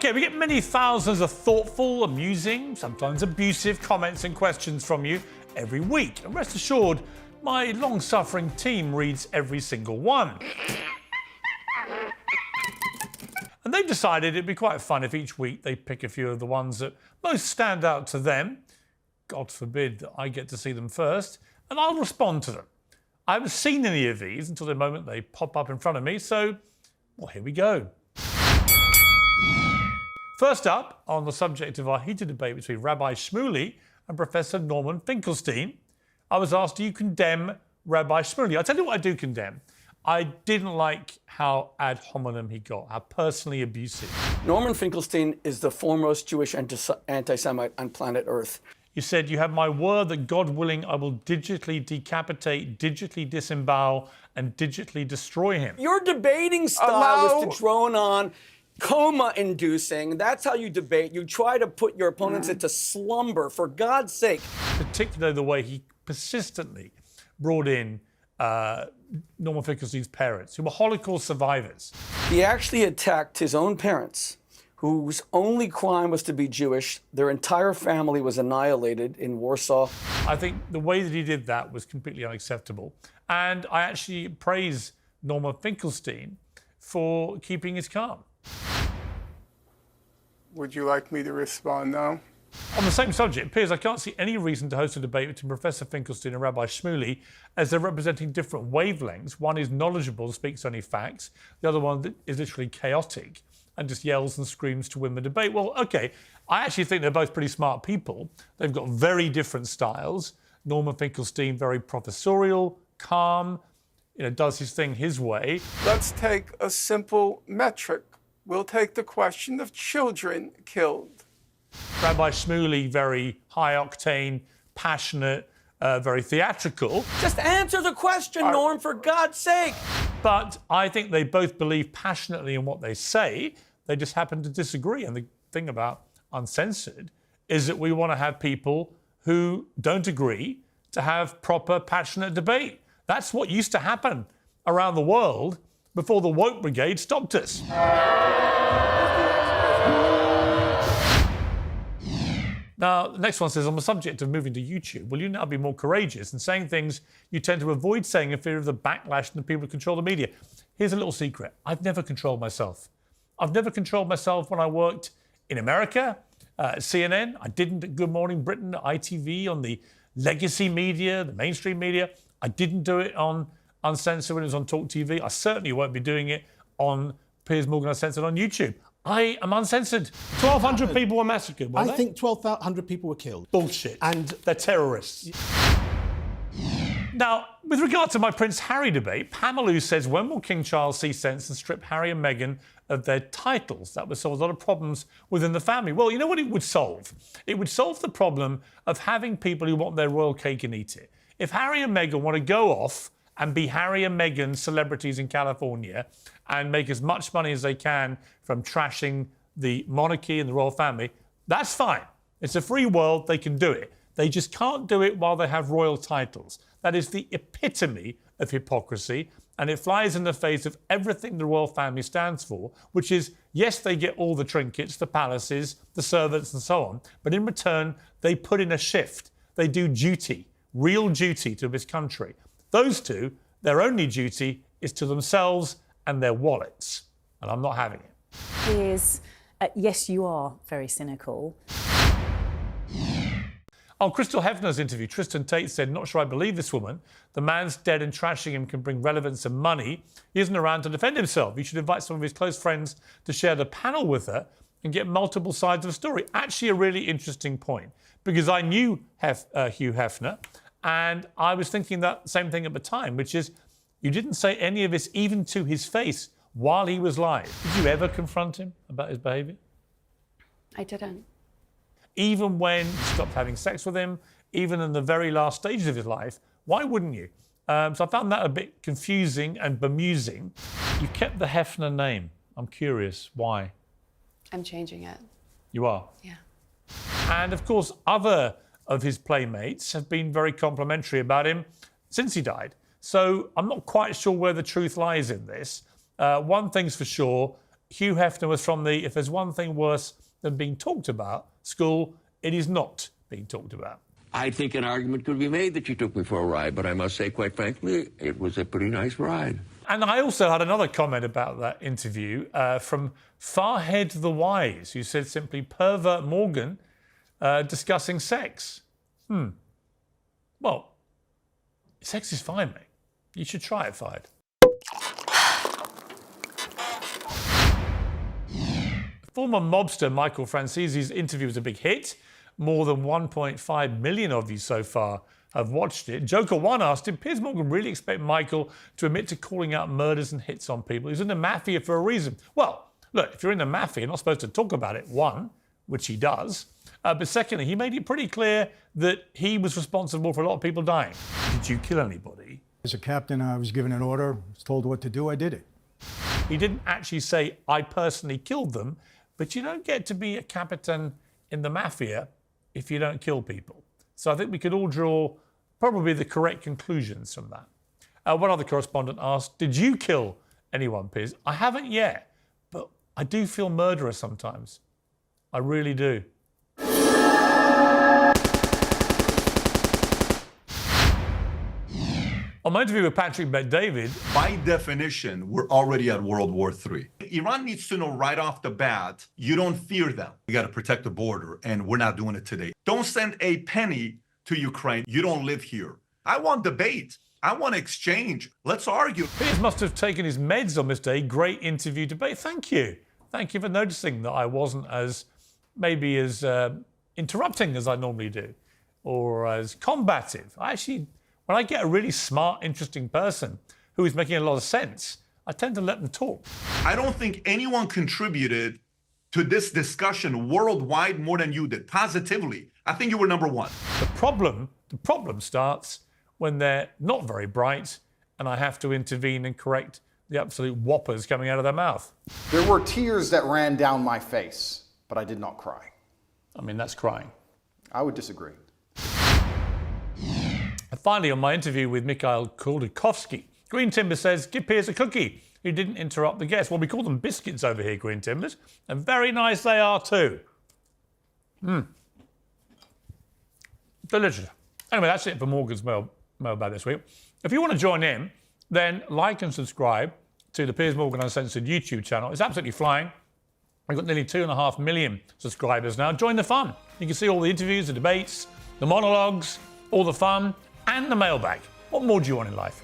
OK, we get many thousands of thoughtful, amusing, sometimes abusive comments and questions from you every week. And rest assured, my long-suffering team reads every single one. And they've decided it'd be quite fun if each week they pick a few of the ones that most stand out to them. God forbid that I get to see them first, and I'll respond to them. I haven't seen any of these until the moment they pop up in front of me, so, well, here we go. First up, on the subject of our heated debate between Rabbi Shmuley and Professor Norman Finkelstein, I was asked, do you condemn Rabbi Shmuley? I'll tell you what I do condemn. I didn't like how ad hominem he got, how personally abusive. Norman Finkelstein is the foremost Jewish anti-Semite on planet Earth. You said, you have my word that, God willing, I will digitally decapitate, digitally disembowel, and digitally destroy him. Your debating style is to drone on, coma-inducing. That's how you debate. You try to put your opponents into slumber, for God's sake. Particularly the way he persistently brought in Norman Finkelstein's parents, who were Holocaust survivors. He actually attacked his own parents, whose only crime was to be Jewish. Their entire family was annihilated in Warsaw. I think the way that he did that was completely unacceptable. And I actually praise Norman Finkelstein for keeping his calm. Would you like me to respond now? On the same subject, Piers, I can't see any reason to host a debate between Professor Finkelstein and Rabbi Shmuley, as they're representing different wavelengths. One is knowledgeable, speaks only facts. The other one is literally chaotic and just yells and screams to win the debate. Well, OK, I actually think they're both pretty smart people. They've got very different styles. Norman Finkelstein, very professorial, calm, does his thing his way. Let's take a simple metric. We'll take the question of children killed. Rabbi Shmuley, very high-octane, passionate, very theatrical. Just answer the question, Norm, for God's sake. But I think they both believe passionately in what they say. They just happen to disagree. And the thing about Uncensored is that we want to have people who don't agree to have proper, passionate debate. That's what used to happen around the world before the woke brigade stopped us. Now, the next one says, on the subject of moving to YouTube, will you now be more courageous in saying things you tend to avoid saying in fear of the backlash and the people who control the media? Here's a little secret. I've never controlled myself. I've never controlled myself when I worked in America, at CNN. I didn't at Good Morning Britain, at ITV, on the legacy media, the mainstream media. I didn't do it on Uncensored when it was on Talk TV. I certainly won't be doing it on Piers Morgan Uncensored on YouTube. I am uncensored. 1,200 people were massacred, weren't they? I think 1,200 people were killed. Bullshit. And they're terrorists. Now, with regard to my Prince Harry debate, Pamela says, when will King Charles see sense and strip Harry and Meghan of their titles? That would solve a lot of problems within the family. Well, you know what it would solve? It would solve the problem of having people who want their royal cake and eat it. If Harry and Meghan want to go off and be Harry and Meghan celebrities in California and make as much money as they can from trashing the monarchy and the royal family, that's fine. It's a free world, they can do it. They just can't do it while they have royal titles. That is the epitome of hypocrisy, and it flies in the face of everything the royal family stands for, which is, yes, they get all the trinkets, the palaces, the servants and so on, but in return, they put in a shift. They do duty, real duty to this country. Those two, their only duty is to themselves and their wallets, and I'm not having it. Piers, yes, you are very cynical. On Crystal Hefner's interview, Tristan Tate said, not sure I believe this woman. The man's dead and trashing him can bring relevance and money. He isn't around to defend himself. He should invite some of his close friends to share the panel with her and get multiple sides of the story. Actually, a really interesting point, because I knew Hugh Hefner, and I was thinking that same thing at the time, which is, you didn't say any of this even to his face while he was live. Did you ever confront him about his behaviour? I didn't. Even when you stopped having sex with him, even in the very last stages of his life, why wouldn't you? So I found that a bit confusing and bemusing. You kept the Hefner name. I'm curious, why? I'm changing it. You are? Yeah. And of course, other of his playmates have been very complimentary about him since he died. So I'm not quite sure where the truth lies in this. One thing's for sure, Hugh Hefner was from the if there's one thing worse than being talked about school, it is not being talked about. I think an argument could be made that you took me for a ride, but I must say, quite frankly, it was a pretty nice ride. And I also had another comment about that interview from Farhead the Wise, who said simply, pervert Morgan discussing sex. Well, sex is fine, mate. You should try it, Farhead. Former mobster Michael Francesi's interview was a big hit. More than 1.5 million of you so far have watched it. Joker One asked, did Piers Morgan really expect Michael to admit to calling out murders and hits on people? He's in the mafia for a reason. Well, look, if you're in the mafia, you're not supposed to talk about it, one, which he does. But secondly, he made it pretty clear that he was responsible for a lot of people dying. Did you kill anybody? As a captain, I was given an order, was told what to do, I did it. He didn't actually say, I personally killed them, but you don't get to be a captain in the mafia if you don't kill people. So I think we could all draw probably the correct conclusions from that. One other correspondent asked, did you kill anyone, Piers? I haven't yet, but I do feel murderous sometimes. I really do. On my interview with Patrick Bet-David, by definition, we're already at World War III. Iran needs to know right off the bat, you don't fear them. You got to protect the border, and we're not doing it today. Don't send a penny to Ukraine. You don't live here. I want debate. I want exchange. Let's argue. Piers must have taken his meds on this day. Great interview debate. Thank you. Thank you for noticing that I wasn't as, maybe as interrupting as I normally do, or as combative. When I get a really smart, interesting person who is making a lot of sense, I tend to let them talk. I don't think anyone contributed to this discussion worldwide more than you did, positively. I think you were number one. The problem starts when they're not very bright and I have to intervene and correct the absolute whoppers coming out of their mouth. There were tears that ran down my face, but I did not cry. I mean, that's crying. I would disagree. And finally, on my interview with Mikhail Khodorkovsky, Green Timber says, give Piers a cookie. He didn't interrupt the guest. Well, we call them biscuits over here, Green Timbers, and very nice they are too. Delicious. Anyway, that's it for Morgan's Mailbag this week. If you want to join in, then like and subscribe to the Piers Morgan Uncensored YouTube channel. It's absolutely flying. We've got nearly 2.5 million subscribers now. Join the fun. You can see all the interviews, the debates, the monologues, all the fun, and the mailbag. What more do you want in life?